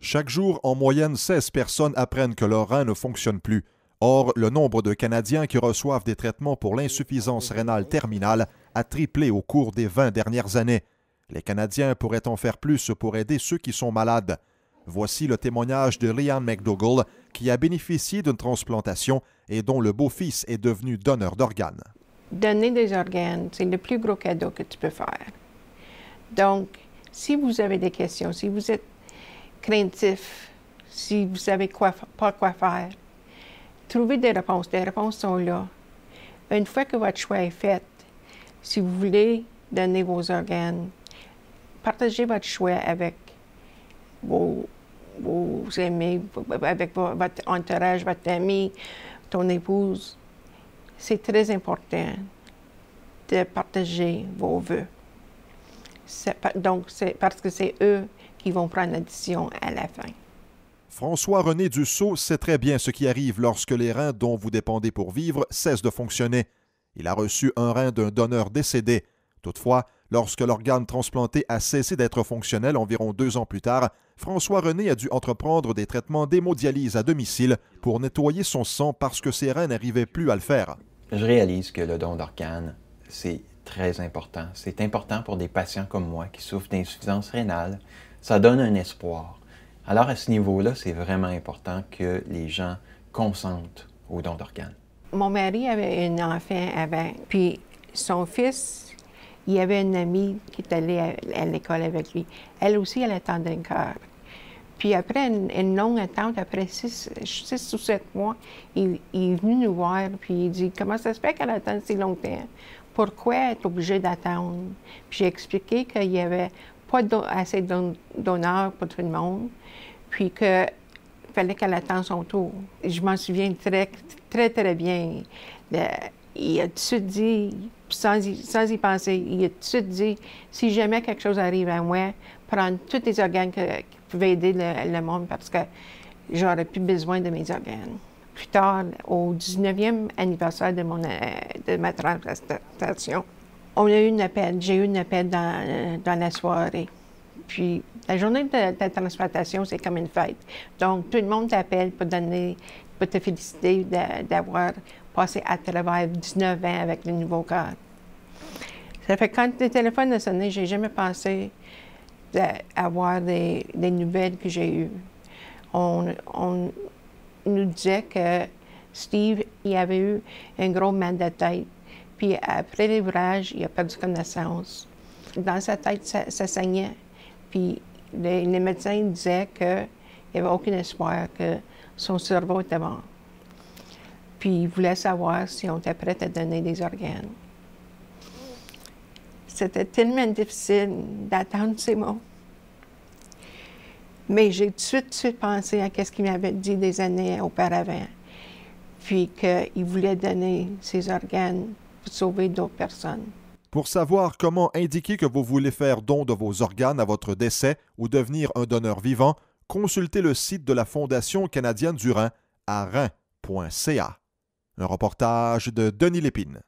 Chaque jour, en moyenne, 16 personnes apprennent que leur rein ne fonctionne plus. Or, le nombre de Canadiens qui reçoivent des traitements pour l'insuffisance rénale terminale a triplé au cours des 20 dernières années. Les Canadiens pourraient en faire plus pour aider ceux qui sont malades. Voici le témoignage de Leanne McDougall, qui a bénéficié d'une transplantation et dont le beau-fils est devenu donneur d'organes. Donner des organes, c'est le plus gros cadeau que tu peux faire. Donc, si vous avez des questions, si vous êtes craintif, si vous savez pas quoi faire, trouvez des réponses. Les réponses sont là. Une fois que votre choix est fait, si vous voulez donner vos organes, partagez votre choix avec vos amis, avec votre entourage, votre ami, ton épouse. C'est très important de partager vos vœux. Donc, c'est parce que c'est eux qui vont prendre la décision à la fin. François-René Dussault sait très bien ce qui arrive lorsque les reins dont vous dépendez pour vivre cessent de fonctionner. Il a reçu un rein d'un donneur décédé. Toutefois, lorsque l'organe transplanté a cessé d'être fonctionnel environ 2 ans plus tard, François-René a dû entreprendre des traitements d'hémodialyse à domicile pour nettoyer son sang parce que ses reins n'arrivaient plus à le faire. Je réalise que le don d'organes, c'est très important. C'est important pour des patients comme moi qui souffrent d'insuffisance rénale. Ça donne un espoir. Alors à ce niveau-là, c'est vraiment important que les gens consentent au don d'organes. Mon mari avait un enfant avant, puis son fils, il y avait une amie qui est allée à l'école avec lui. Elle aussi, elle attendait un cœur. Puis après une longue attente, après 6 ou 7 mois, il est venu nous voir, puis il dit « Comment ça se fait qu'elle attend si longtemps? Pourquoi elle est obligée d'attendre? » Puis j'ai expliqué qu'il n'y avait pas assez de donneurs pour tout le monde, puis qu'il fallait qu'elle attende son tour. Je m'en souviens très bien. Il a tout de suite dit, sans y penser, il a tout de suite dit, si jamais quelque chose arrive à moi, prendre tous les organes qui pouvaient aider le monde parce que j'aurais plus besoin de mes organes. Plus tard, au 19e anniversaire de ma transplantation, j'ai eu un appel dans la soirée. Puis la journée de la transplantation, c'est comme une fête. Donc, tout le monde t'appelle pour te féliciter d'avoir passé à travers 19 ans avec le nouveau cœur. Ça fait que quand le téléphone a sonné, j'ai jamais pensé avoir des nouvelles que j'ai eues. On nous disait que Steve, il avait eu un gros mal de tête. Puis après l'ouvrage, il a perdu connaissance. Dans sa tête, ça saignait. Puis les médecins disaient qu'il n'y avait aucun espoir, que son cerveau était mort. Puis ils voulaient savoir si on était prêt à donner des organes. C'était tellement difficile d'attendre ces mots. Mais j'ai tout de suite pensé à ce qu'il m'avait dit des années auparavant. Puis qu'il voulait donner ses organes pour sauver d'autres personnes. Pour savoir comment indiquer que vous voulez faire don de vos organes à votre décès ou devenir un donneur vivant, consultez le site de la Fondation canadienne du rein à rein.ca. Un reportage de Denis Lépine.